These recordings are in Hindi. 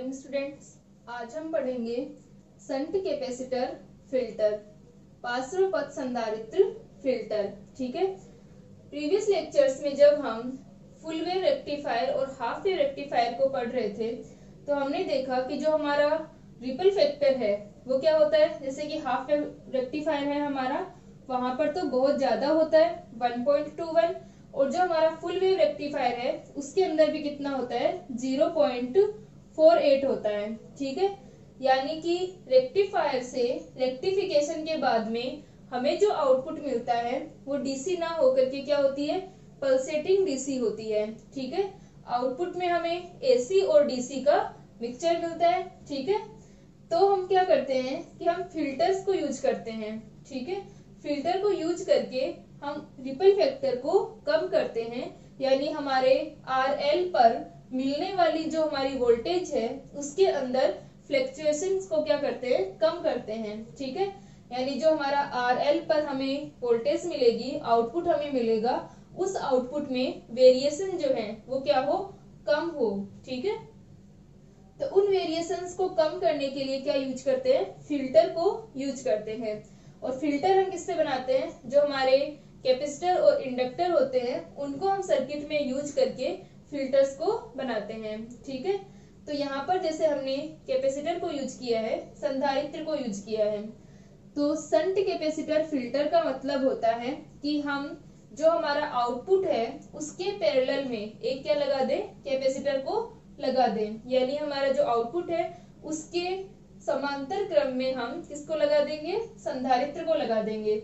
Morning students. आज हम पढ़ेंगे संट कैपेसिटर फिल्टर, पार्श्व पथ संधारित्र फिल्टर। ठीक है, प्रीवियस लेक्चर्स में जब हम फुल वेव रेक्टिफायर और हाफ वेव रेक्टिफायर को पढ़ रहे थे तो हमने देखा कि जो हमारा रिपल फैक्टर है वो क्या होता है। जैसे कि हाफ वेव रेक्टिफायर है हमारा, वहां पर तो बहुत ज्यादा होता है 1.21, और जो हमारा फुल वेव रेक्टिफायर है उसके अंदर भी कितना होता है 0.48 होता है। ठीक है, यानी कि रेक्टिफायर से रेक्टिफिकेशन के बाद में हमें जो आउटपुट मिलता है वो डीसी ना होकर के क्या होती है, पल्सेटिंग डीसी होती है। ठीक है, आउटपुट में हमें एसी और डीसी का मिक्सचर मिलता है। ठीक है, तो हम क्या करते हैं कि हम फिल्टर्स को यूज करते हैं। ठीक है, फिल्टर को यूज करके हम रिपल फैक्टर को कम करते हैं, यानी हमारे आरएल पर मिलने वाली जो हमारी वोल्टेज है उसके अंदर फ्लक्चुएशंस को क्या करते हैं, कम करते हैं। ठीक है, यानी जो हमारा आरएल पर हमें वोल्टेज मिलेगी, आउटपुट हमें मिलेगा, उस आउटपुट में वेरिएशन जो है वो क्या हो, कम हो। ठीक है, तो उन वेरिएशंस को कम करने के लिए क्या यूज करते हैं, फिल्टर को यूज करते हैं। और फिल्टर हम किससे बनाते हैं, जो हमारे कैपेसिटर और इंडक्टर होते हैं उनको हम सर्किट में यूज करके फिल्टर्स को बनाते हैं। ठीक है, तो यहाँ पर जैसे हमने कैपेसिटर को यूज किया है, संधारित्र को यूज किया है, तो संट कैपेसिटर फिल्टर का मतलब होता है कि हम जो हमारा आउटपुट है उसके पैरेलल में एक क्या लगा दें, कैपेसिटर को लगा दें, यानी हमारा जो आउटपुट है उसके समांतर क्रम में हम किसको लगा देंगे, संधारित्र को लगा देंगे।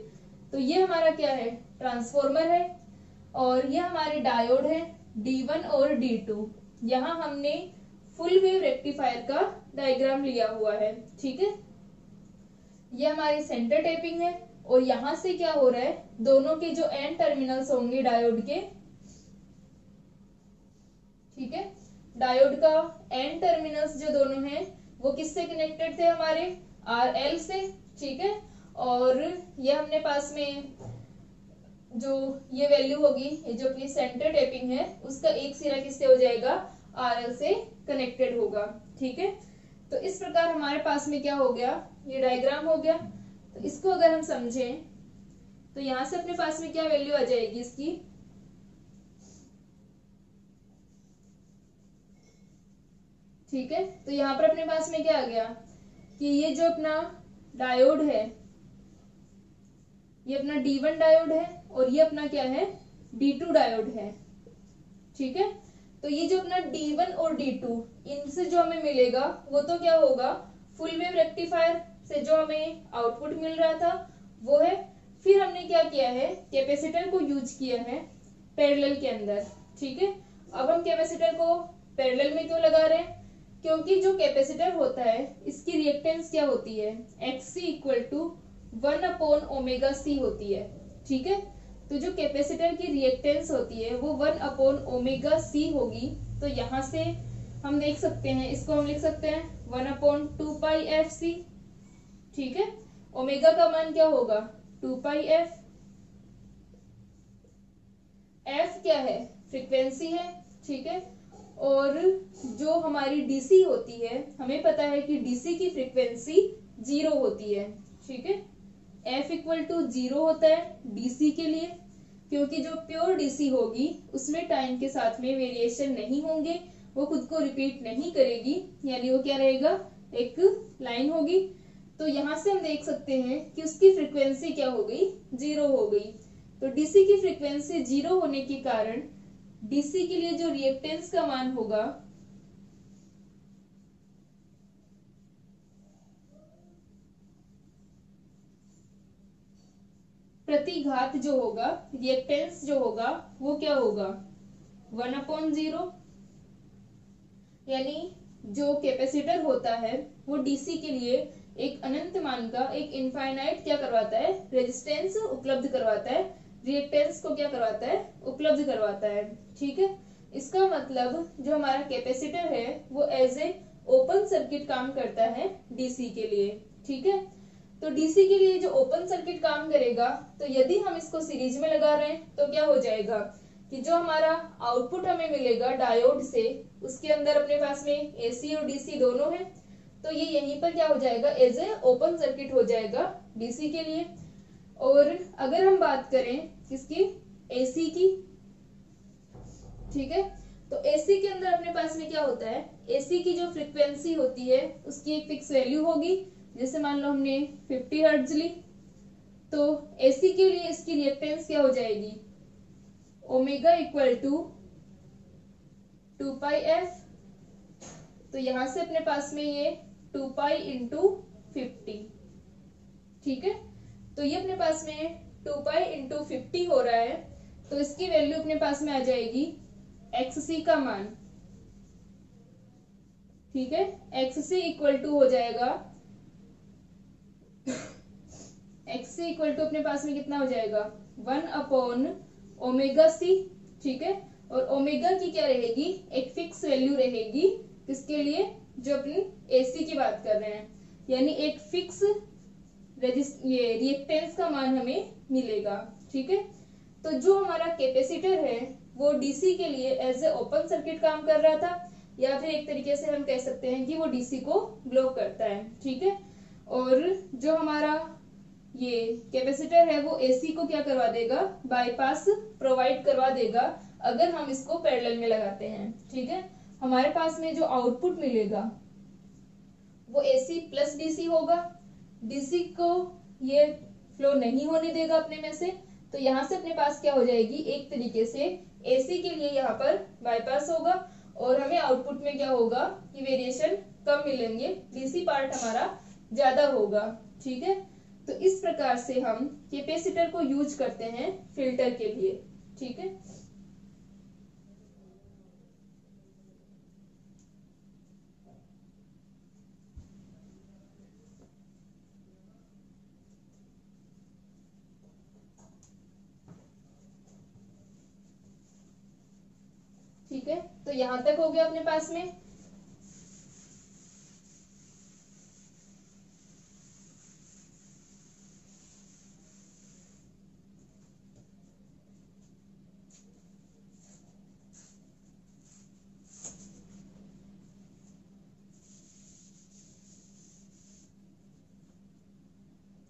तो ये हमारा क्या है, ट्रांसफॉर्मर है, और ये हमारे डायोड है D1 और D2। यहाँ हमने फुल वेव रेक्टिफायर का डायग्राम लिया हुआ है। ठीक है, ये हमारी सेंटर टेपिंग है, और यहाँ से क्या हो रहा है, दोनों के जो एन टर्मिनल्स होंगे डायोड के, ठीक है, डायोड का एन टर्मिनल्स जो दोनों हैं वो किससे कनेक्टेड थे, हमारे आरएल से। ठीक है, और ये हमने पास में जो ये वैल्यू होगी, ये जो अपनी सेंटर टेपिंग है उसका एक सिरा किससे हो जाएगा, आरएल से कनेक्टेड होगा। ठीक है, तो इस प्रकार हमारे पास में क्या हो गया, ये डायग्राम हो गया। तो इसको अगर हम समझें तो यहां से अपने पास में क्या वैल्यू आ जाएगी इसकी, ठीक है, तो यहाँ पर अपने पास में क्या आ गया कि ये जो अपना डायोड है ये अपना D1 डायोड है, और ये अपना क्या है, D2 डायोड है। ठीक है, तो ये जो अपना D1 और D2 इनसे जो हमें मिलेगा वो तो क्या होगा, फुल वेव रेक्टिफायर से जो हमें आउटपुट मिल रहा था वो है। फिर हमने क्या किया है, कैपेसिटर को यूज किया है पैरेलल के अंदर। ठीक है, अब हम कैपेसिटर को पैरेलल में क्यों लगा रहे हैं, क्योंकि जो कैपेसिटर होता है इसकी रिएक्टेंस क्या होती है, XC इक्वल टू 1/ωc होती है। ठीक है, तो जो कैपेसिटर की रिएक्टेंस होती है वो 1/ωc होगी। तो यहाँ से हम देख सकते हैं, इसको हम लिख सकते हैं 1/2πfc। ठीक है, ओमेगा का मान क्या होगा, 2πf। f क्या है, फ्रीक्वेंसी है। ठीक है, और जो हमारी डीसी होती है हमें पता है कि डीसी की फ्रीक्वेंसी 0 होती है। ठीक है, F इक्वल टू 0 होता है डीसी के लिए, क्योंकि जो प्योर डीसी होगी उसमें टाइम के साथ में वेरिएशन नहीं होंगे, वो खुद को रिपीट नहीं करेगी, यानी वो क्या रहेगा, एक लाइन होगी। तो यहाँ से हम देख सकते हैं कि उसकी फ्रीक्वेंसी क्या हो गई, 0 हो गई। तो डीसी की फ्रीक्वेंसी 0 होने के कारण डीसी के लिए जो रिएक्टेंस का मान होगा प्रतिघात जो होगा, रिएक्टेंस जो होगा वो क्या होगा, 1/0। यानी जो कैपेसिटर होता है वो डीसी के लिए एक अनंत मान का, एक इनफाइनाइट क्या करवाता है, रेजिस्टेंस उपलब्ध करवाता है, रिएक्टेंस को क्या करवाता है, उपलब्ध करवाता है। ठीक है, इसका मतलब जो हमारा कैपेसिटर है वो एज ए ओपन सर्किट काम करता है डीसी के लिए। ठीक है, तो डीसी के लिए जो ओपन सर्किट काम करेगा, तो यदि हम इसको सीरीज में लगा रहे हैं तो क्या हो जाएगा, कि जो हमारा आउटपुट हमें मिलेगा डायोड से, उसके अंदर अपने पास में एसी और डीसी दोनों है, तो ये यहीं पर क्या हो जाएगा, एज ए ओपन सर्किट हो जाएगा डीसी के लिए। और अगर हम बात करें किसकी, एसी की, ठीक है, तो एसी के अंदर अपने पास में क्या होता है, एसी की जो फ्रीक्वेंसी होती है उसकी एक फिक्स वैल्यू होगी। जैसे मान लो हमने 50 हर्ट्ज ली, तो एसी के लिए इसकी रिएक्टेंस क्या हो जाएगी, omega equal to 2 pi F. तो यहां से अपने पास में ये 2 पाई इंटू 50, ठीक है, तो ये अपने पास में 2 पाई इंटू 50 हो रहा है। तो इसकी वैल्यू अपने पास में आ जाएगी XC का मान, ठीक है, XC इक्वल टू हो जाएगा, XC इक्वल टू अपने पास में कितना हो जाएगा, 1 अपॉन ओमेगा C, ठीक है, और ओमेगा की क्या रहेगी, एक फिक्स वैल्यू रहेगी, किसके लिए, जो अपनी एसी की बात कर रहे हैं, यानी एक फिक्स ये रिएक्टेंस का मान हमें मिलेगा, ठीक है। तो जो हमारा कैपेसिटर है वो डीसी के लिए एज ए ओपन सर्किट काम कर रहा था, या फिर एक तरीके से हम कह सकते हैं कि वो डीसी को ब्लॉक करता है, ठीक है। और जो हमारा ये कैपेसिटर है वो एसी को क्या करवा देगा, बाईपास प्रोवाइड करवा देगा, अगर हम इसको पैरेलल में लगाते हैं, ठीक है। हमारे पास में जो आउटपुट मिलेगा वो एसी प्लस डीसी होगा, डीसी को ये फ्लो नहीं होने देगा अपने में से, तो यहाँ से अपने पास क्या हो जाएगी, एक तरीके से एसी के लिए यहाँ पर बाईपास होगा, और हमें आउटपुट में क्या होगा कि वेरिएशन कम मिलेंगे, डीसी पार्ट हमारा ज्यादा होगा, ठीक है। तो इस प्रकार से हम कैपेसिटर को यूज करते हैं फिल्टर के लिए, ठीक है। ठीक है, तो यहां तक हो गया अपने पास में।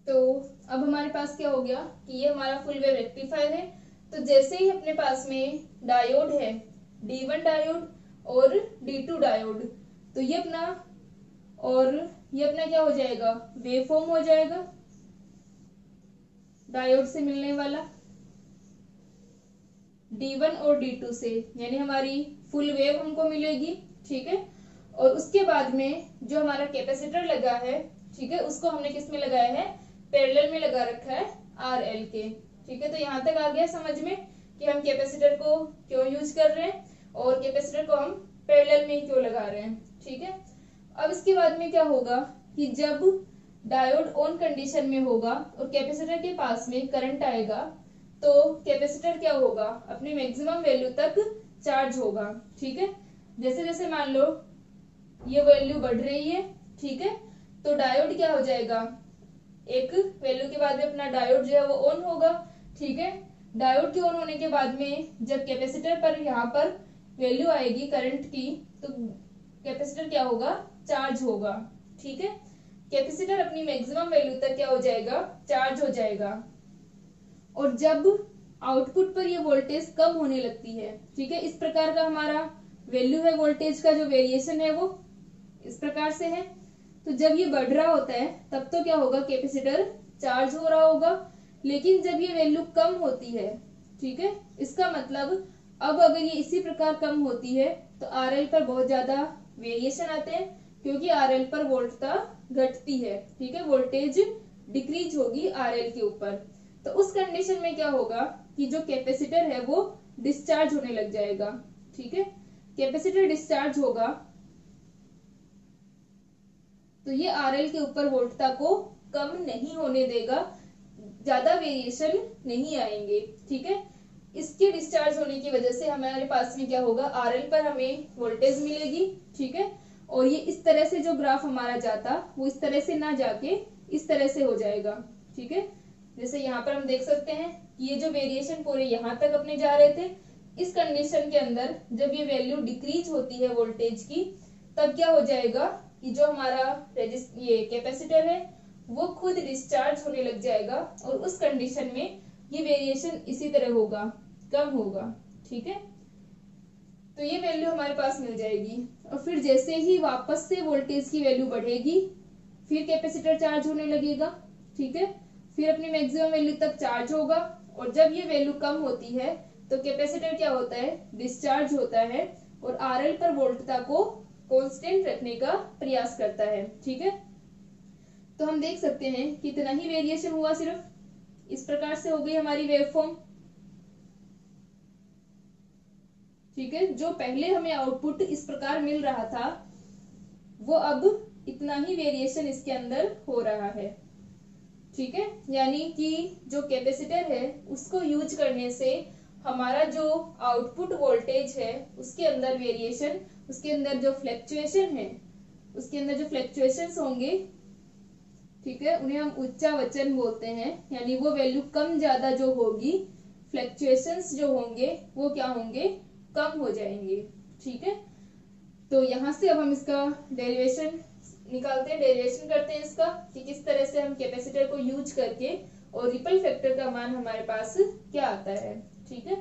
तो अब हमारे पास क्या हो गया कि ये हमारा फुल वेव रेक्टिफायर है। तो जैसे ही अपने पास में डायोड है, D1 डायोड और D2 डायोड, तो ये अपना, और ये अपना क्या हो जाएगा, वेव फॉर्म हो जाएगा डायोड से मिलने वाला D1 और D2 से, यानी हमारी फुल वेव हमको मिलेगी, ठीक है। और उसके बाद में जो हमारा कैपेसिटर लगा है, ठीक है, उसको हमने किस में लगाया है, पैरेलल में लगा रखा है RL के, ठीक है। तो यहाँ तक आ गया समझ में कि हम कैपेसिटर को क्यों यूज कर रहे हैं और कैपेसिटर को हम पैरेलल में क्यों लगा रहे हैं, ठीक है। अब इसके बाद में क्या होगा कि जब डायोड ऑन कंडीशन में होगा और कैपेसिटर के पास में करंट आएगा, तो कैपेसिटर क्या होगा, अपनी मैक्सिमम वैल्यू तक चार्ज होगा, ठीक है। जैसे जैसे मान लो ये वैल्यू बढ़ रही है, ठीक है, तो डायोड क्या हो जाएगा, एक वैल्यू के बाद में अपना डायोड जो है वो ऑन होगा, ठीक है। डायोड के ऑन होने के बाद में जब कैपेसिटर पर यहाँ पर वैल्यू आएगी करंट की, तो कैपेसिटर क्या होगा, चार्ज होगा, ठीक है। कैपेसिटर अपनी मैक्सिमम वैल्यू तक क्या हो जाएगा, चार्ज हो जाएगा। और जब आउटपुट पर ये वोल्टेज कम होने लगती है, ठीक है, इस प्रकार का हमारा वैल्यू है, वोल्टेज का जो वेरिएशन है वो इस प्रकार से है। तो जब ये बढ़ रहा होता है तब तो क्या होगा, कैपेसिटर चार्ज हो रहा होगा, लेकिन जब ये वैल्यू कम होती है, ठीक है, इसका मतलब अब अगर ये इसी प्रकार कम होती है तो RL पर बहुत ज्यादा वेरिएशन आते हैं, क्योंकि RL पर वोल्टता घटती है, ठीक है, वोल्टेज डिक्रीज होगी RL के ऊपर। तो उस कंडीशन में क्या होगा कि जो कैपेसिटर है वो डिस्चार्ज होने लग जाएगा, ठीक है। कैपेसिटर डिस्चार्ज होगा तो ये RL के ऊपर वोल्टता को कम नहीं होने देगा, ज्यादा वेरिएशन नहीं आएंगे, ठीक है। इसके डिस्चार्ज होने की वजह से हमारे पास में क्या होगा, RL पर हमें वोल्टेज मिलेगी, ठीक है। और ये इस तरह से जो ग्राफ हमारा जाता वो इस तरह से ना जाके इस तरह से हो जाएगा, ठीक है। जैसे यहाँ पर हम देख सकते हैं कि ये जो वेरिएशन पूरे यहाँ तक अपने जा रहे थे, इस कंडीशन के अंदर जब ये वैल्यू डिक्रीज होती है वोल्टेज की, तब क्या हो जाएगा कि जो हमारा ये कैपेसिटर है वो खुद डिस्चार्ज होने लग जाएगा, और उस कंडीशन में ये वेरिएशन इसी तरह होगा, कम होगा। ठीक है, तो ये वैल्यू हमारे पास मिल जाएगी। और फिर जैसे ही वापस से वोल्टेज की वैल्यू बढ़ेगी, फिर कैपेसिटर चार्ज होने लगेगा। ठीक है, फिर अपनी मैक्सिमम वैल्यू तक चार्ज होगा, और जब ये वैल्यू कम होती है तो कैपेसिटर क्या होता है, डिस्चार्ज होता है, और आरएल पर वोल्टता को कांस्टेंट रखने का प्रयास करता है। ठीक है, तो हम देख सकते हैं कितना ही वेरिएशन हुआ, सिर्फ इस प्रकार से हो गई हमारी वेवफॉर्म। ठीक है, जो पहले हमें आउटपुट इस प्रकार मिल रहा था, वो अब इतना ही वेरिएशन इसके अंदर हो रहा है। ठीक है, यानी कि जो कैपेसिटर है उसको यूज करने से हमारा जो आउटपुट वोल्टेज है उसके अंदर वेरिएशन, उसके अंदर जो फ्लक्चुएशन है, उसके अंदर जो फ्लक्चुएशंस होंगे, ठीक है, उन्हें हम उच्चावचन बोलते हैं। यानी वो वैल्यू कम ज्यादा जो होगी, फ्लक्चुएशंस जो होंगे वो क्या होंगे, कम हो जाएंगे। ठीक है, तो यहां से अब हम इसका डेरिवेशन निकालते हैं, डेरिवेशन करते हैं इसका कि किस तरह से हम कैपेसिटर को यूज करके और रिपल फैक्टर का मान हमारे पास क्या आता है। ठीक है,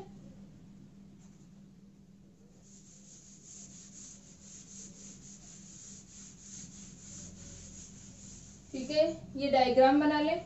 ठीक है, ये डायग्राम बना लें।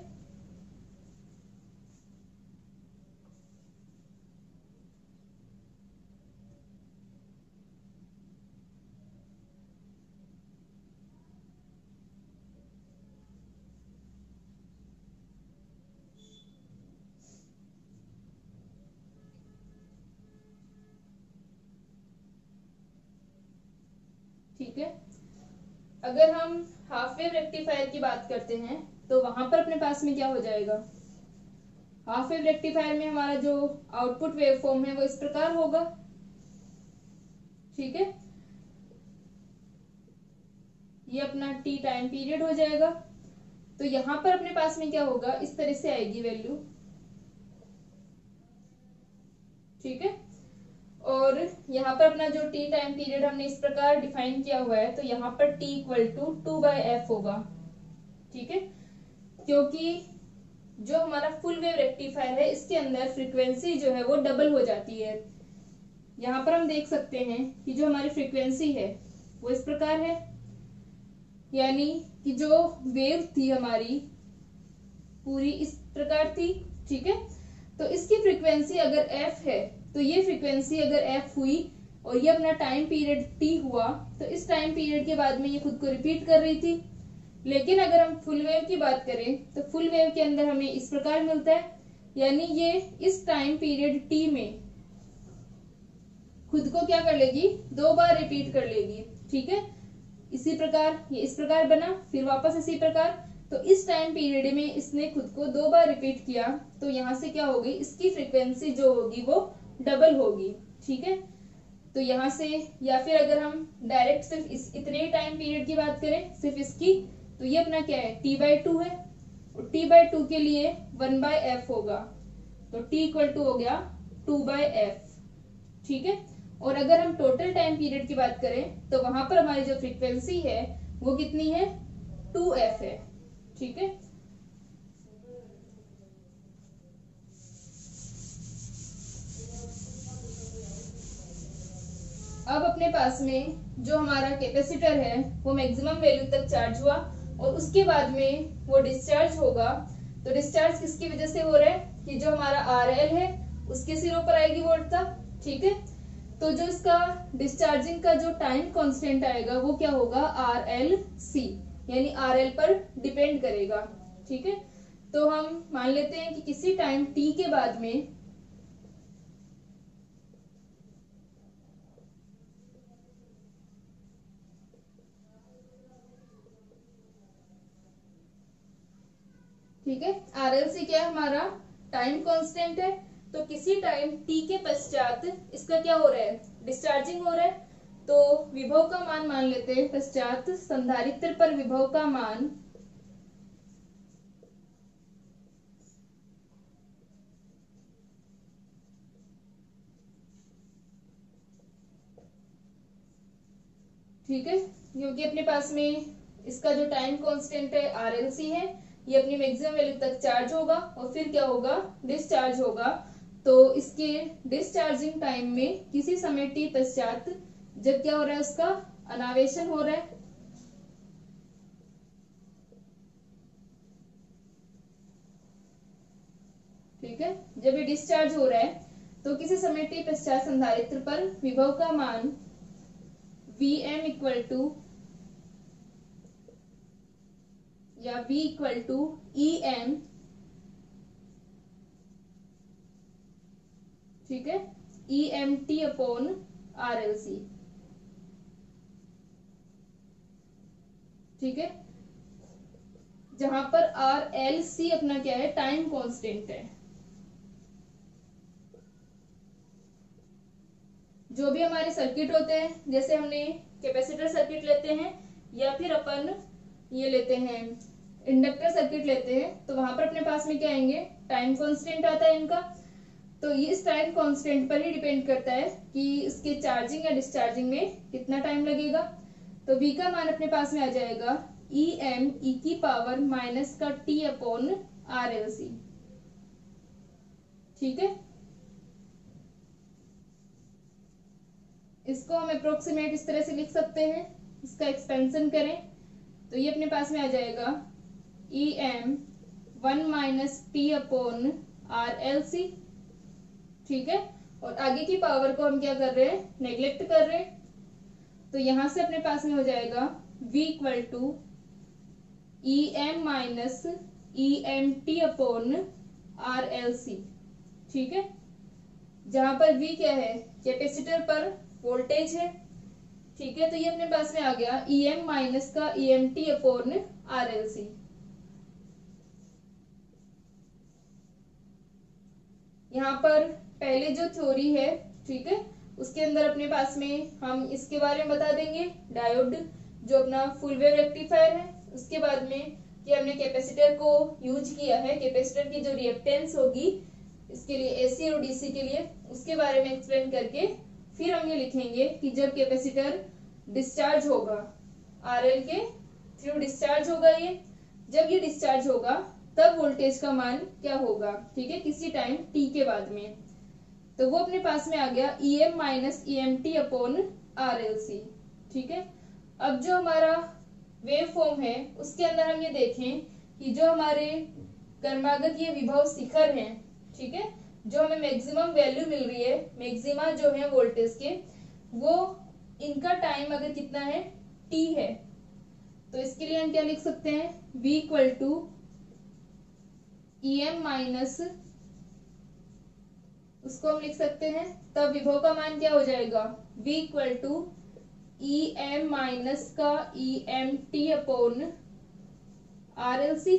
ठीक है, अगर हम हाफ वेव रेक्टिफायर की बात करते हैं तो वहां पर अपने पास में क्या हो जाएगा, हाफ वेव रेक्टिफायर में हमारा जो आउटपुट वेवफॉर्म है वो इस प्रकार होगा। ठीक है, ये अपना टी टाइम पीरियड हो जाएगा। तो यहां पर अपने पास में क्या होगा, इस तरह से आएगी वैल्यू। ठीक है, और यहाँ पर अपना जो टी टाइम पीरियड हमने इस प्रकार डिफाइन किया हुआ है, तो यहाँ पर टी इक्वल टू 2/f होगा। ठीक है, क्योंकि जो हमारा फुल वेव रेक्टिफायर है इसके अंदर फ्रीक्वेंसी जो है वो डबल हो जाती है। यहाँ पर हम देख सकते हैं कि जो हमारी फ्रीक्वेंसी है वो इस प्रकार है, यानी कि जो वेव थी हमारी पूरी इस प्रकार थी। ठीक है, तो इसकी फ्रीक्वेंसी अगर f है तो ये फ्रीक्वेंसी अगर f हुई और ये अपना टाइम पीरियड t हुआ, तो इस टाइम पीरियड के बाद में ये खुद को रिपीट कर रही थी। लेकिन अगर हम फुल वेव की बात करें तो फुल वेव के अंदर हमें इस प्रकार मिलता है, यानी ये इस टाइम पीरियड t में खुद को क्या कर लेगी, 2 बार रिपीट कर लेगी। ठीक है, इसी प्रकार ये इस प्रकार बना, फिर वापस इसी प्रकार। तो इस टाइम पीरियड में इसने खुद को 2 बार रिपीट किया, तो यहाँ से क्या होगी, इसकी फ्रीक्वेंसी जो होगी वो डबल होगी। ठीक है, तो यहाँ से, या फिर अगर हम डायरेक्ट सिर्फ इस इतने टाइम पीरियड की बात करें, सिर्फ इसकी, तो ये अपना क्या है, t/2 है, और t/2 के लिए 1/f होगा, तो t इक्वल टू हो गया 2/f। ठीक है, और अगर हम टोटल टाइम पीरियड की बात करें तो वहां पर हमारी जो फ्रीक्वेंसी है वो कितनी है, 2f है। ठीक है, अब अपने पास में जो हमारा कैपेसिटर है वो मैक्सिमम वैल्यू तक चार्ज हुआ, और उसके बाद में वो डिस्चार्ज होगा। तो डिस्चार्ज किसकी वजह से हो रहा है, कि जो हमारा RL है उसके सिरों पर आएगी वोल्टता। ठीक है, तो जो इसका डिस्चार्जिंग का जो टाइम कांस्टेंट आएगा वो क्या होगा, RLC, यानी RL पर डिपेंड करेगा। ठीक है, तो हम मान लेते हैं कि किसी टाइम t के बाद में ठीक है, RLC क्या है, हमारा टाइम कांस्टेंट है। तो किसी टाइम t के पश्चात इसका क्या हो रहा है, डिस्चार्जिंग हो रहा है। तो विभव का मान लेते हैं पश्चात संधारित्र पर विभव का मान ठीक है, क्योंकि अपने पास में इसका जो टाइम कांस्टेंट है RLC है, ये अपनी मैक्सिमम वैल्यू तक चार्ज होगा और फिर क्या होगा, डिस्चार्ज होगा। तो इसके डिस्चार्जिंग टाइम में किसी समय t पश्चात जब क्या हो रहा है, उसका अनावेशन हो रहा है, ठीक है, जब ये डिस्चार्ज हो रहा है तो किसी समय t पश्चात संधारित्र पर विभव का मान Vm इक्वल टू या V इक्वल टू EM, ठीक है, EMT अपॉन RLC, ठीक है, जहां पर RLC अपना क्या है, टाइम कांस्टेंट है। जो भी हमारे सर्किट होते हैं, जैसे हमने कैपेसिटर सर्किट लेते हैं या फिर अपन ये लेते हैं इंडक्टर सर्किट लेते हैं, तो वहां पर अपने पास में क्या आएंगे, टाइम कांस्टेंट आता है इनका। तो ये इस टाइम कांस्टेंट पर ही डिपेंड करता है कि इसके चार्जिंग या डिस्चार्जिंग में कितना टाइम लगेगा। तो V का मान अपने पास में आ जाएगा EM e की पावर माइनस का T अपॉन RLC, ठीक है। इसको हम अप्रोक्सीमेट इस तरह से लिख सकते हैं, इसका एक्सपेंशन करें तो ये अपने पास में आ जाएगा EM 1 minus T upon RLC, ठीक है। और आगे की पावर को हम क्या कर रहे हैं, नेग्लेक्ट कर रहे हैं। तो यहां से अपने पास में हो जाएगा V equal to EM minus EMT upon RLC, ठीक है, जहां पर V क्या है, कैपेसिटर पर वोल्टेज है, ठीक है। तो ये अपने पास में आ गया EM माइनस का EMT अपॉन RLC। यहाँ पर पहले जो थ्योरी है, ठीक है, उसके अंदर अपने पास में हम इसके बारे में बता देंगे, डायोड जो अपना फुल वेव रेक्टिफायर है। उसके बाद में कि हमने कैपेसिटर को यूज किया है, कैपेसिटर की जो रिएक्टेंस होगी इसके लिए एसी और डीसी के लिए, उसके बारे में एक्सप्लेन करके फिर हम ये लिखेंगे कि जब कैपेसिटर डिस्चार्ज होगा, आरएल के थ्रू डिस्चार्ज होगा, ये जब ये डिस्चार्ज होगा तब वोल्टेज का मान क्या होगा, ठीक है, किसी टाइम टी के बाद में। तो वो अपने पास में आ गया EM minus EMT upon RLC, ठीक है। अब जो हमारा वेव फॉर्म है उसके अंदर हम ये देखें कि जो हमारे क्रमागत ये विभव शिखर हैं, ठीक है, जो हमें मैक्सिमम वैल्यू मिल रही है, मैक्सिमा जो है वोल्टेज के, वो इनका टाइम अगर कितना है, t है, तो इसके लिए हम क्या लिख सकते हैं, V equal to EM minus, उसको हम लिख सकते हैं, तब विभव का मान क्या हो जाएगा, V equal to EM minus का EMT अपॉन RLC,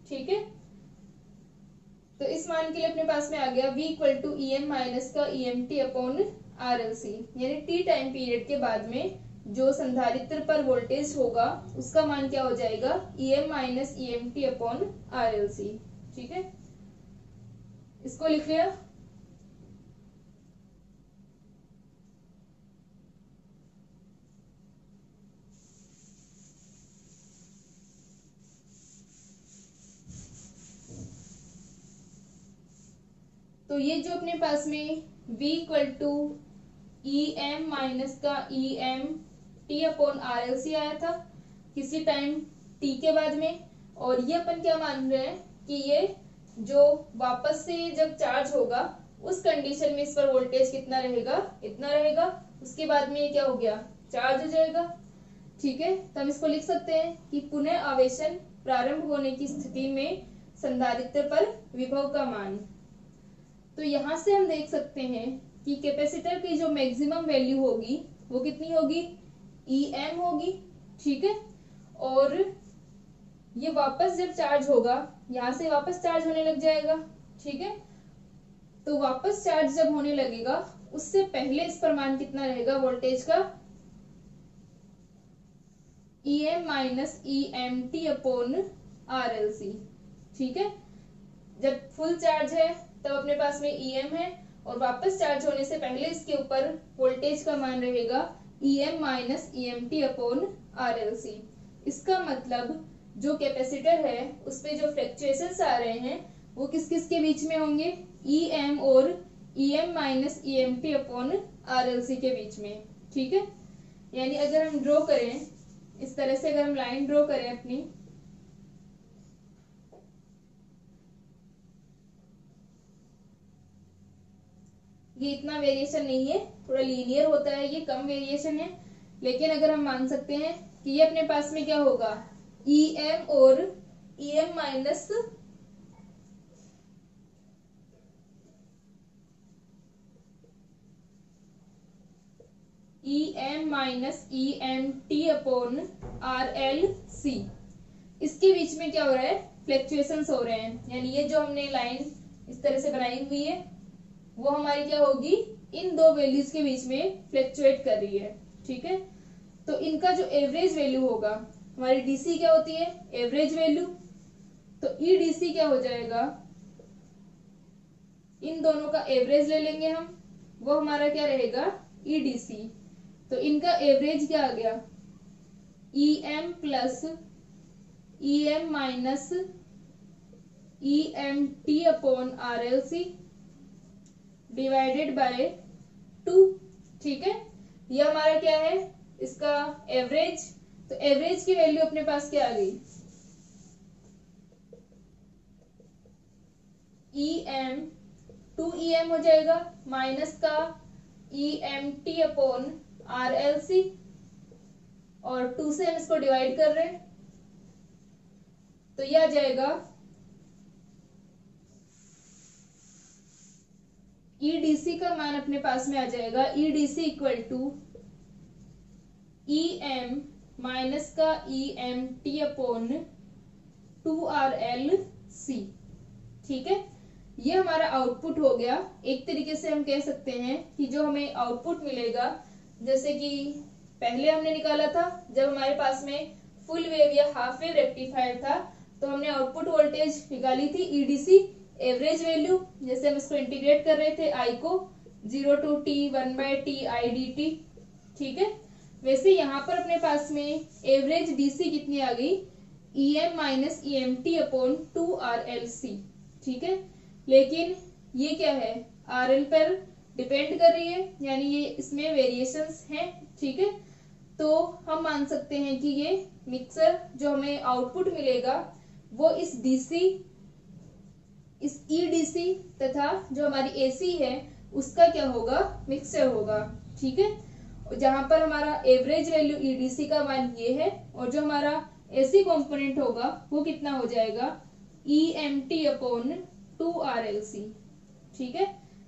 ठीक है। तो इस मान के लिए अपने पास में आ गया V equal to EM minus का EMT अपॉन RLC, यानी t टाइम पीरियड के बाद में जो संधारित्र पर वोल्टेज होगा उसका मान क्या हो जाएगा, EM minus EMT upon RLC, ठीक है। इसको लिख लिया। तो ये जो अपने पास में V equal to EM minus का EMT अपॉन RLC आया था किसी टाइम t के बाद में, और ये अपन क्या मान रहे हैं कि ये जो वापस से जब चार्ज होगा उस कंडीशन में इस पर वोल्टेज कितना रहेगा, इतना रहेगा, उसके बाद में ये क्या हो गया, चार्ज हो जाएगा, ठीक है। तो हम इसको लिख सकते हैं कि पुनः आवेशन प्रारंभ होने की स्थिति में संधारित्र पर विभव का मान। तो यहां से हम देख सकते हैं कि कैपेसिटर की जो मैक्सिमम वैल्यू होगी वो कितनी होगी, EM होगी, ठीक है। और ये वापस जब चार्ज होगा, यहां से वापस चार्ज होने लग जाएगा, ठीक है। तो वापस चार्ज जब होने लगेगा उससे पहले इस पर मान कितना रहेगा वोल्टेज का, EM minus EMT upon RLC, ठीक है। जब फुल चार्ज है तब अपने पास में EM है और वापस चार्ज होने से पहले इसके ऊपर वोल्टेज का मान रहेगा EM minus EMT upon RLC। इसका मतलब जो कैपेसिटर है उस पे जो फ्लक्चुएशंस आ रहे हैं वो किस किस के बीच में होंगे, EM और EM minus EMT upon RLC के बीच में। ठीक है, यानी अगर हम ड्रॉ करें इस तरह से, अगर हम लाइन ड्रॉ करें अपनी, ये इतना वेरिएशन नहीं है, थोड़ा लीनियर होता है, ये कम वेरिएशन है। लेकिन अगर हम मान सकते हैं कि ये अपने पास में क्या होगा, EM और EM minus EMT upon RLC, इसके बीच में क्या हो रहा है, फ्लक्चुएशंस हो रहे हैं। यानी ये जो हमने लाइन इस तरह से बनाई हुई है वो हमारी क्या होगी, इन दो वैल्यूज के बीच में फ्लक्चुएट कर रही है। ठीक है, तो इनका जो एवरेज वैल्यू होगा, हमारी DC क्या होती है, एवरेज वैल्यू, तो EDC क्या हो जाएगा, इन दोनों का एवरेज ले लेंगे हम, वो हमारा क्या रहेगा, EDC। तो इनका एवरेज क्या आ गया, EM plus EM minus EMT upon RLC divided by 2। ठीक है, ये हमारा क्या है, इसका एवरेज। तो एवरेज की वैल्यू अपने पास क्या आ गई, EM 2EM हो जाएगा माइनस का EMT अपॉन RLC, और 2 से हम इसको डिवाइड कर रहे हैं तो ये आ जाएगा EDC का मान अपने पास में आ जाएगा, EDC equal to EM minus का EMT अपॉन 2RLC। ठीक है, ये हमारा आउटपुट हो गया। एक तरीके से हम कह सकते हैं कि जो हमें आउटपुट मिलेगा, जैसे कि पहले हमने निकाला था जब हमारे पास में फुल वेव या हाफ वेव रेक्टिफायर था, तो हमने आउटपुट वोल्टेज निकाली थी EDC, एवरेज वैल्यू, जैसे हम इसको इंटीग्रेट कर रहे थे I को 0 to T 1/T IDT। ठीक है, वैसे यहाँ पर अपने पास में एवरेज DC कितनी आ गई, EM minus EMT upon 2RLC। ठीक है, लेकिन ये क्या है, RL पर डिपेंड कर रही है, यानी ये इसमें वेरिएशंस हैं। ठीक है, तो हम मान सकते हैं कि ये मिक्सर जो हमें आउटपुट मिलेगा वो इस EDC तथा जो हमारी AC है उसका क्या होगा, मिक्सचर होगा। ठीक है, जहां पर हमारा एवरेज वैल्यू EDC का मान ये है, और जो हमारा AC कंपोनेंट होगा वो कितना हो जाएगा, EMT अपॉन 2RLC। ठीक है,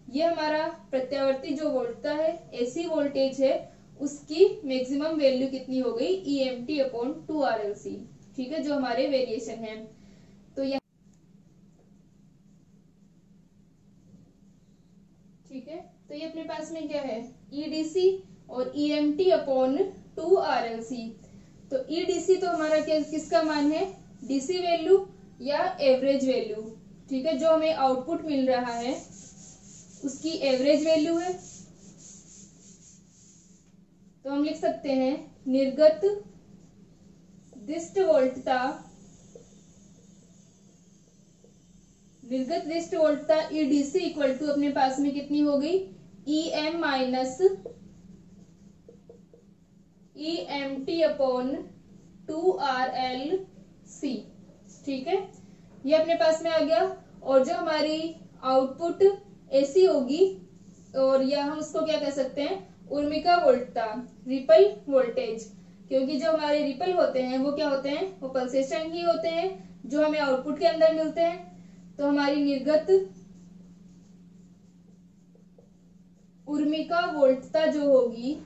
ये हमारा प्रत्यावर्ती जो वोल्टता है, AC वोल्टेज है, उसकी मैक्सिमम वैल्यू कितनी हो गई, EMT अपॉन 2RLC। ठीक है, जो हमारे वेरिएशन है। तो यह ठीक है, तो ये अपने पास में क्या है, EDC और EMT अपॉन 2RLC। तो EDC तो हमारा क्या, किसका मान है, DC वैल्यू या एवरेज वैल्यू। ठीक है, जो हमें आउटपुट मिल रहा है उसकी एवरेज वैल्यू है। तो हम लिख सकते हैं निर्गत दिष्ट वोल्टता EDC इक्वल टू अपने पास में कितनी हो गई, EM minus EMT upon 2RLC। ठीक है, ये अपने पास में आ गया। और जो हमारी आउटपुट AC होगी, और या हम उसको क्या कह सकते हैं, उर्मिका वोल्टता, रिपल वोल्टेज, क्योंकि जो हमारे रिपल होते हैं वो क्या होते हैं, वो पल्सेशन ही होते हैं जो हमें आउटपुट के अंदर मिलते हैं। तो हमारी निर्गत उर्मिका वोल्टता जो होगी,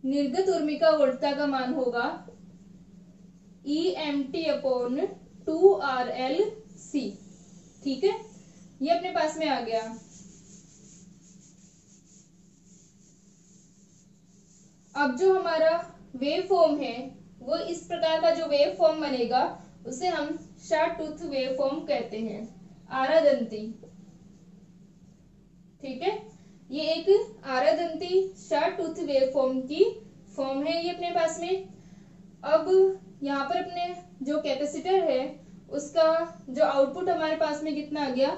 निर्गत उर्मिका वोल्टता का मान होगा EMT अपॉन 2RLC। ठीक है, ये अपने पास में आ गया। अब जो हमारा वेव फॉर्म है वो इस प्रकार का जो वेव फॉर्म बनेगा उसे हम शॉर्ट टूथ वेव फॉर्म कहते हैं, आरादंती। ठीक है, ये एक आरादंती शार्ट टूथ वेव फॉर्म की फॉर्म है ये अपने पास में। अब यहाँ पर अपने जो कैपेसिटर है उसका जो आउटपुट हमारे पास में कितना आ गया,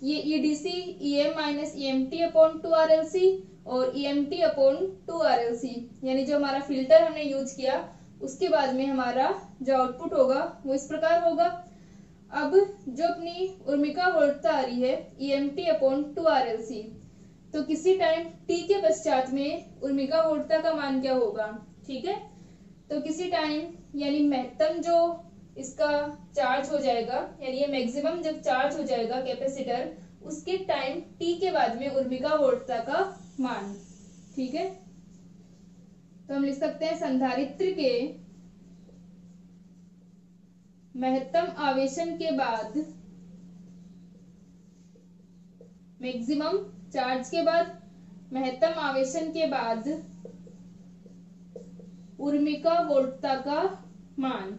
ये EDC EM minus EMT upon 2RLC और EMT अपॉन 2RLC, यानी जो हमारा फिल्टर हमने यूज किया उसके बाद में हमारा जो आउटपुट होगा वो इस प्रकार होगा। अब जो अपनी उर्मिका वोल्टता आ रही है EMT अपॉन 2RLC, तो किसी टाइम t के पश्चात में उर्मिका वोल्टता का मान क्या होगा, ठीक है। तो किसी टाइम यानी महत्तम जो इसका चार्ज हो जाएगा, यानी ये मैक्सिमम जब चार्ज हो जाएगा कैपेसिटर, उसके टाइम t के बाद में उर्मिका वोल्टता का मान, ठीक है। तो हम लिख सकते हैं संधारित्र के महत्तम आवेशन के बाद, मैक्सिमम चार्ज के बाद, महत्तम आवेशन के बाद उर्मिका वोल्टता का मान।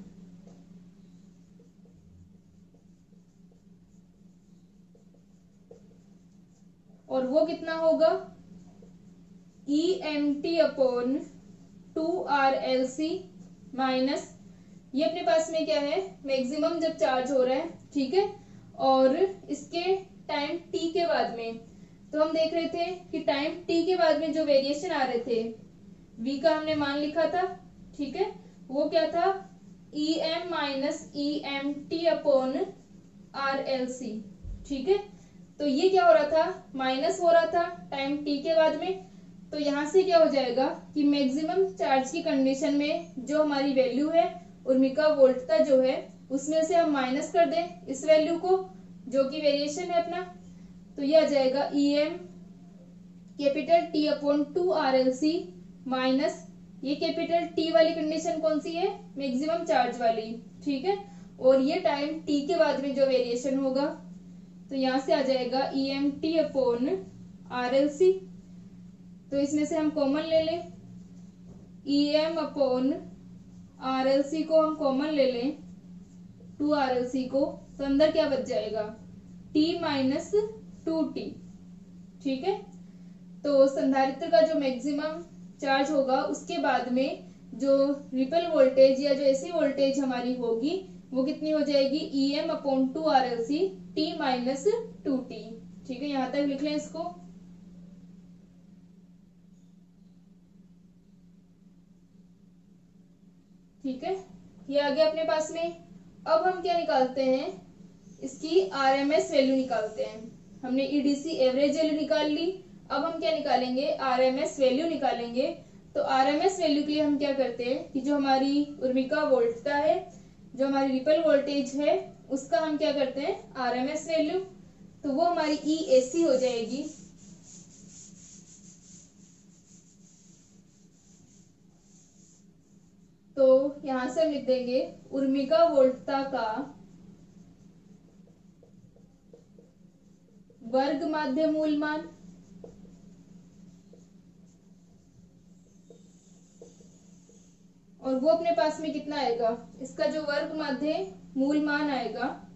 और वो कितना होगा, EMT अपॉन 2RLC माइनस, ये अपने पास में क्या है, मैक्सिमम जब चार्ज हो रहा है, ठीक है, और इसके टाइम t के बाद में, तो हम देख रहे थे कि टाइम t के बाद में जो वेरिएशन आ रहे थे v का हमने मान लिखा था, ठीक है, वो क्या था EM minus EMT upon RLC, ठीक है। तो ये क्या हो रहा था, माइनस हो रहा था टाइम t के बाद में। तो यहाँ से क्या हो जाएगा कि मैक्सिमम चार्ज की कंडीशन में जो हमारी वैल्यू है उर्मिका वोल्टता जो है, उसमें से हम माइनस कर दें इस वैल्यू को जो कि वेरिएशन है अपना, तो ये आ जाएगा EM capital T upon 2RLC minus, ये कैपिटल T वाली कंडीशन कौन सी है, मैक्सिमम चार्ज वाली, ठीक है, और ये टाइम t के बाद में जो वेरिएशन होगा, तो यहाँ से आ जाएगा EMT अपॉन RLC। तो इसमें से हम कॉमन ले लें, EM अपॉन RLC को हम कॉमन ले लें, 2RLC को, तो अंदर क्या बच जाएगा, T माइनस 2T, ठीक है। तो संधारित्र का जो मैक्सिमम चार्ज होगा उसके बाद में जो रिपल वोल्टेज या जो ऐसी वोल्टेज हमारी होगी वो कितनी हो जाएगी, EM upon 2RLC T minus 2T, ठीक है। यहां तक लिख लें इसको। ठीक है, ये आ गया अपने पास में। अब हम क्या निकालते हैं, इसकी RMS वैल्यू निकालते हैं। हमने EDC एवरेज वैल्यू निकाल ली, अब हम क्या निकालेंगे, RMS वैल्यू निकालेंगे। तो RMS वैल्यू के लिए हम क्या करते हैं कि जो हमारी उर्मिका वोल्टता है, जो हमारी रिपल वोल्टेज है, उसका हम क्या करते हैं RMS वैल्यू, तो वो हमारी EAC हो जाएगी। तो यहां से हम लिख देंगे उर्मिका वोल्टता का वर्ग माध्य मूल मान, और वो अपने पास में कितना आएगा, इसका जो वर्ग माध्य मूल मान आएगा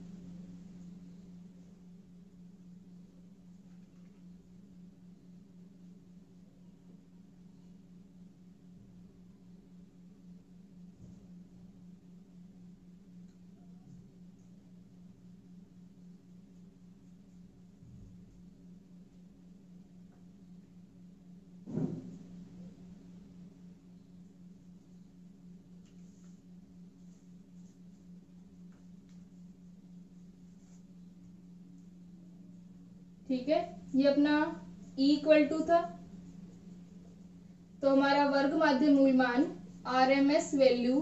ठीक है, ये अपना E इक्वल टू था, तो हमारा वर्ग माध्य मूल मान RMS वैल्यू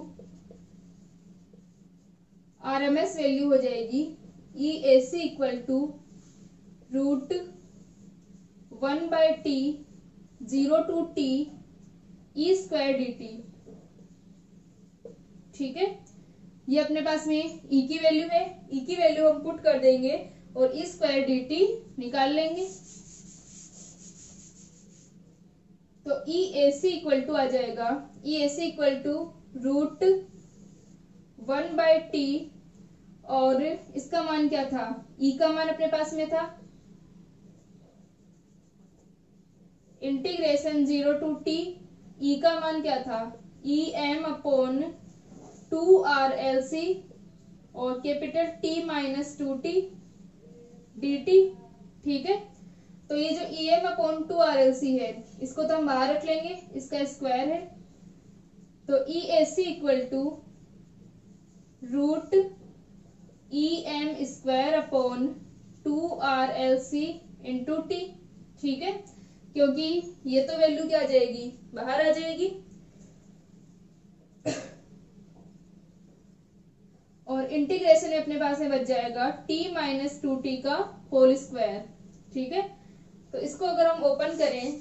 हो जाएगी EAC equal to √1/T 0 to T E square dt, ठीक है। ये अपने पास में E की वैल्यू है, E की वैल्यू हम पुट कर देंगे और E स्क्वायर dt निकाल लेंगे। तो EAC इक्वल टू आ जाएगा, EAC इक्वल टू √1/T, और इसका मान क्या था, E का मान अपने पास में था इंटीग्रेशन 0 टू टी, ई का मान क्या था, ई एम अपॉन 2 RLC और capital T minus 2T dt। ठीक है, तो ये जो ई एम अपॉन 2 RLC है इसको तो हम बाहर रख लेंगे, इसका स्क्वायर है, तो E A C equal to root E M square upon 2 RLC into T. ठीक है, क्योंकि ये तो वैल्यू क्या आ जाएगी, बाहर आ जाएगी, और इंटीग्रेशन अपने पास में बच जाएगा t माइनस 2T का होल स्क्वायर। ठीक है, तो इसको अगर हम ओपन करें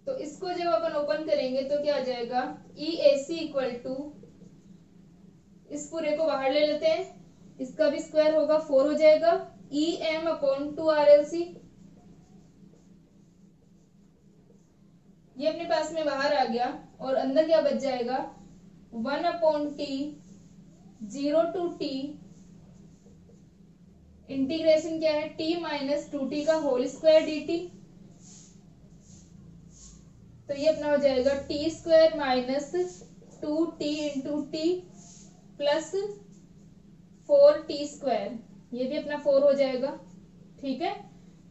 तो इसको जब अपन ओपन करेंगे तो क्या आ जाएगा, ई ए सी इक्वल टू, इस पूरे को बाहर ले लेते हैं, इसका भी स्क्वायर होगा 4 हो जाएगा, ई एम अपॉन 2 RLC, ये अपने पास में बाहर आ गया, और अंदर क्या बच जाएगा, 1 upon T 0 to T, integration क्या है, t माइनस 2T का होल स्क्वायर dt। तो ये अपना हो जाएगा T square minus 2T into T plus 4T square, ये भी अपना 4 हो जाएगा। ठीक है,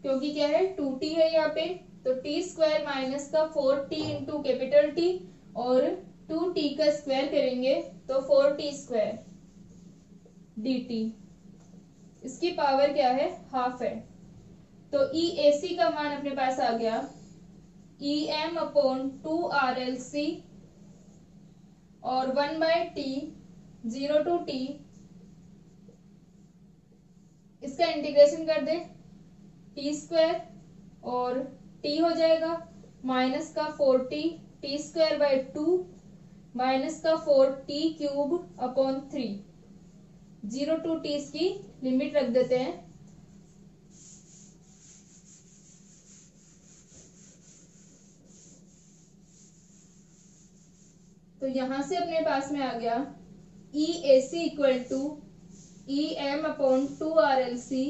क्योंकि क्या है 2T है यहाँ पे, तो टी स्क्वायर माइनस का 4T इंटू कैपिटल टी और 2T का स्क्वायर करेंगे तो 4T स्क्वायर dt, इसकी पावर क्या है, हाफ है। तो ई ए सी का मान अपने पास आ गया ई एम अपॉन 2 RLC और 1/t 0 टू टी, इसका इंटीग्रेशन कर दे, टी स्क्वायर और टी हो जाएगा माइनस का 4T T square by 2 minus का 4T cube upon 3, 0 to T इसकी लिमिट रख देते हैं, तो यहां से अपने पास में आ गया E A C equal to E M upon 2 RLC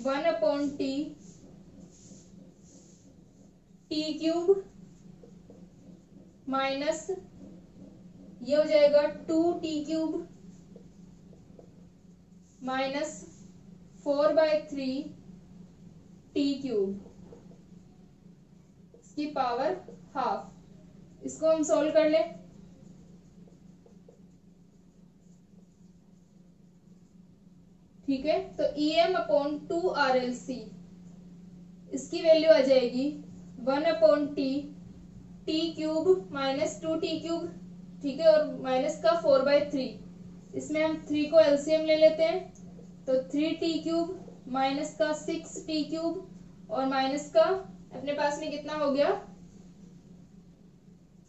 1 upon T T cube minus ये हो जाएगा 2T cube minus 4/3 T cube, इसकी पावर हाफ। इसको हम सॉल्व कर ले, ठीक है, तो ई एम अपॉन 2 RLC, इसकी वैल्यू आ जाएगी 1 upon T T cube minus 2T cube, ठीक है, और माइनस का 4/3, इसमें हम 3 को एलसीएम ले लेते हैं, तो 3T क्यूब माइनस का 6T क्यूब और माइनस का अपने पास में कितना हो गया,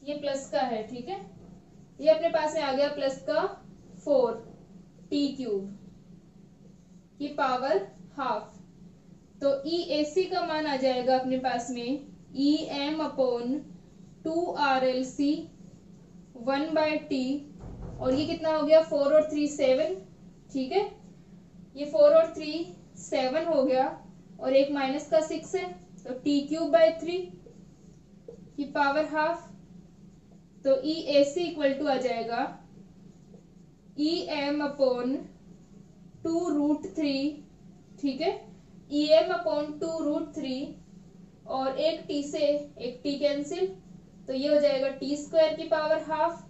ये प्लस का है, ठीक है, ये अपने पास में आ गया प्लस का 4T क्यूब की पावर हाफ। तो ई ए सी का मान आ जाएगा अपने पास में ई एम अपॉन 2 RLC 1/t, और ये कितना हो गया 4 और 3 7, ठीक है, ये 4 और 3 7 हो गया, और एक माइनस का 6 है, तो टी क्यूब बाय 3 की पावर हाफ। तो E A C equal to आ जाएगा ई एम अपॉन 2√3, ठीक है, ई एम अपॉन 2√3, और एक टी से एक टी कैंसिल, तो ये हो जाएगा टी स्क्वायर की पावर हाफ,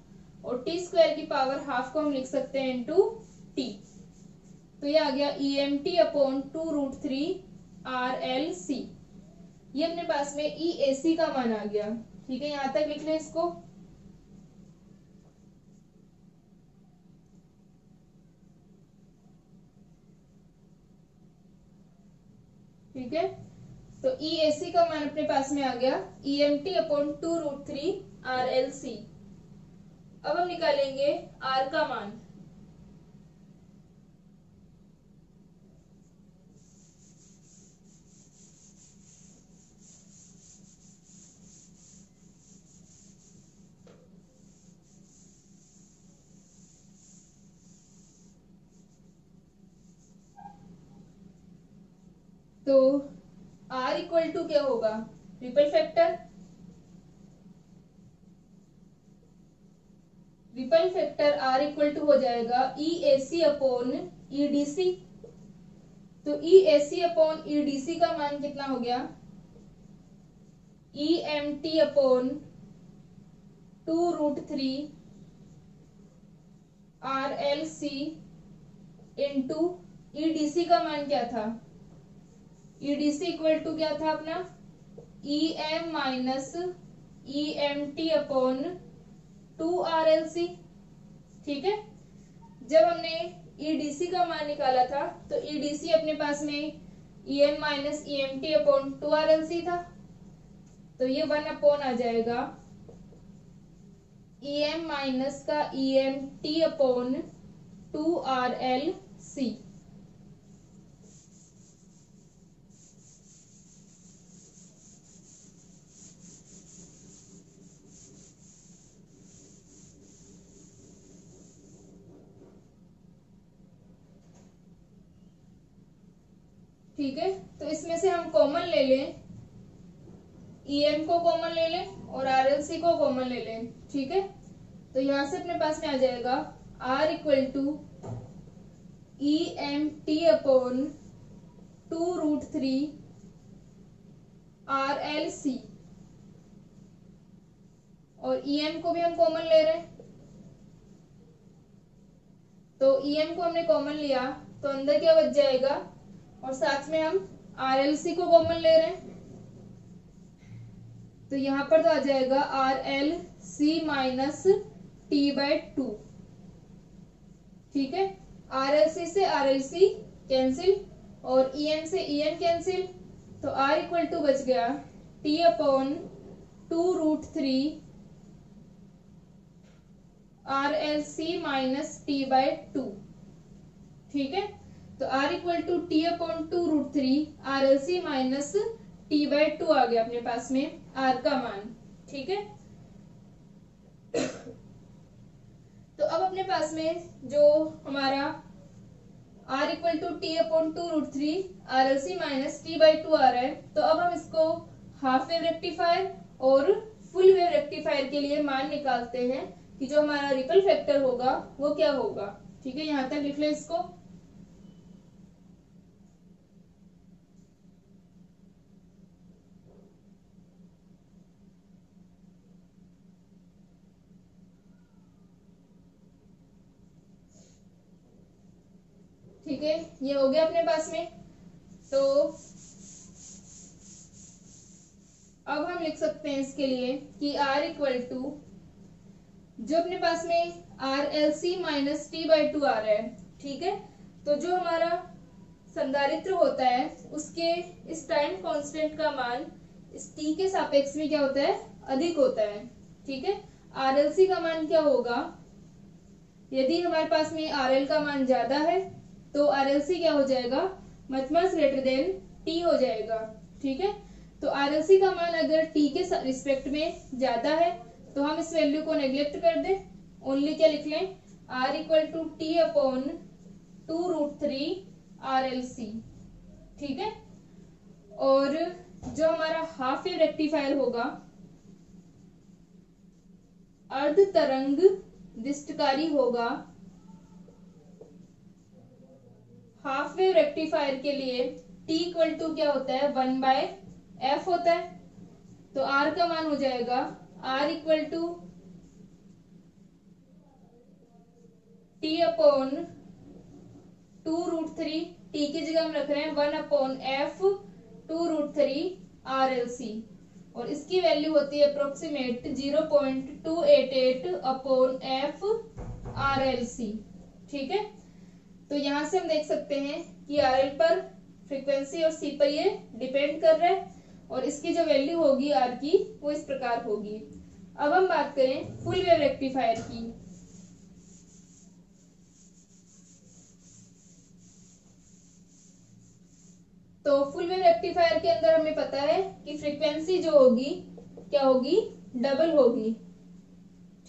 और टी स्क्वायर की पावर हाफ को हम लिख सकते हैं इनटू टी, तो ये आ गया E M T upon 2√3 RLC, ये अपने पास में ई ए सी का मान आ गया। ठीक है, यहां तक लिख ले इसको, ठीक है, तो ई ए सी का मान अपने पास में आ गया E M T upon 2√3 RLC। अब हम निकालेंगे आर का मान, तो R इक्वल टू क्या होगा, ripple factor, ripple factor R equal to हो जाएगा EAC अपॉन EDC। तो EAC अपॉन EDC का मान कितना हो गया, EMT upon 2√3 RLC into EDC का मान क्या था, EDC इक्वल टू क्या था अपना, EM minus EMT upon 2RLC। ठीक है, जब हमने EDC का मान निकाला था तो EDC अपने पास में EM minus EMT upon 2RLC था, तो ये 1 अपॉन आ जाएगा EM माइनस का EMT अपॉन 2RLC। ठीक है, तो इसमें से हम कॉमन ले लें, EM को कॉमन ले लें और RLC को कॉमन ले लें। ठीक है, तो यहां से अपने पास में आ जाएगा R equal to EMT upon 2√3 RLC, और EM को भी हम कॉमन ले रहे हैं, तो EM को हमने कॉमन लिया तो अंदर क्या बच जाएगा, और साथ में हम RLC को कॉमन ले रहे हैं, तो यहां पर तो आ जाएगा RLC माइनस T/2। ठीक है, RLC से RLC कैंसिल और EM से EM कैंसिल, तो R इक्वल टू बच गया T upon 2√3 RLC minus T/2। ठीक है, तो R equal to T upon 2√3 RLC minus T/2 आ गया अपने पास में R का मान। ठीक है, तो अब अपने पास में जो हमारा R equal to T upon 2√3 RLC minus T/2 आ रहा है, तो अब हम इसको हाफ वेव रेक्टिफायर और फुल वेव रेक्टिफायर के लिए मान निकालते हैं कि जो हमारा रिपल फैक्टर होगा वो क्या होगा। ठीक है, यहां तक लिख लो इसको। ठीक है, ये हो गया अपने पास में। तो अब हम लिख सकते हैं इसके लिए कि R इक्वल टू, जो अपने पास में RLC माइनस T/2 आ रहा है। ठीक है, तो जो हमारा संधारित्र होता है उसके इस टाइम कांस्टेंट का मान इस T के सापेक्ष में क्या होता है, अधिक होता है। ठीक है, RLC का मान क्या होगा, यदि हमारे पास में RL का मान ज्यादा है तो RLC क्या हो जाएगा, much much greater than T हो जाएगा। ठीक है, तो RLC का मान अगर T के रिस्पेक्ट में ज्यादा है तो हम इस वैल्यू को नेग्लेक्ट कर दें, ओनली क्या लिख लें, R equal to T upon 2√3 RLC। ठीक है, और जो हमारा हाफ वेव रेक्टिफायर होगा, अर्ध तरंग दिष्टकारी होगा, हाफ वेव रेक्टिफायर के लिए T इक्वल टू क्या होता है, 1/f होता है, तो R का मान हो जाएगा R equal to T upon 2√3, T की जगह हम रख रहे हैं 1/f 2√3 RLC, और इसकी वैल्यू होती है अप्रोक्सीमेट 0.288 अपॉन f RLC। ठीक है, तो यहां से हम देख सकते हैं कि RL पर फ्रीक्वेंसी और C पर ये डिपेंड कर रहा है, और इसकी जो वैल्यू होगी R की वो इस प्रकार होगी। अब हम बात करें फुल वेव रेक्टिफायर की। तो फुल वेव रेक्टिफायर के अंदर हमें पता है कि फ्रीक्वेंसी जो होगी क्या होगी, डबल होगी।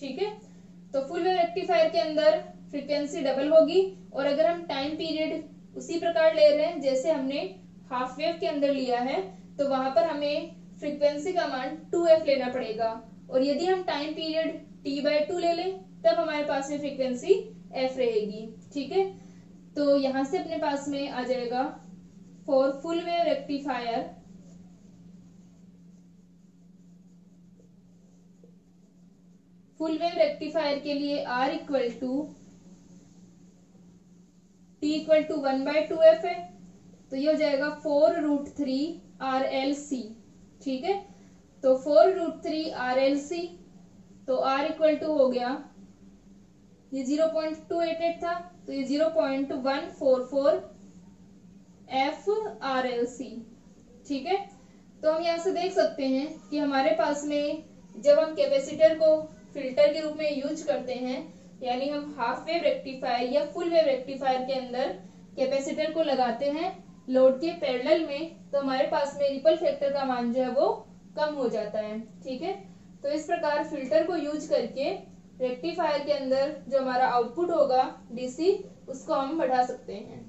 ठीक है, तो फुल वेव रेक्टिफायर के अंदर फ्रीक्वेंसी डबल होगी, और अगर हम टाइम पीरियड उसी प्रकार ले रहे हैं जैसे हमने हाफ वेव के अंदर लिया है तो वहां पर हमें फ्रीक्वेंसी का मान 2f लेना पड़ेगा, और यदि हम टाइम पीरियड t/2 ले लें तब हमारे पास में फ्रीक्वेंसी f रहेगी। ठीक है, तो यहां से अपने पास में आ जाएगा फॉर फुल वेव रेक्टिफायर के लिए R equal to t equal to 1/2f है, तो ये हो जाएगा 4√3 RLC। ठीक है, तो 4√3 RLC, तो R इक्वल टू हो गया, ये 0.288 था तो ये 0.144 FRLC। ठीक है, तो हम यहाँ से देख सकते हैं कि हमारे पास में जब हम कैपेसिटर को फिल्टर के रूप में यूज करते हैं, यानी हम हाफ वेव रेक्टिफायर या फुल वेव रेक्टिफायर के अंदर कैपेसिटर को लगाते हैं लोड के पैरेलल में, तो हमारे पास में रिपल फैक्टर का मान जो है वो कम हो जाता है। ठीक है, तो इस प्रकार फिल्टर को यूज करके रेक्टिफायर के अंदर जो हमारा आउटपुट होगा डीसी, उसको हम बढ़ा सकते हैं।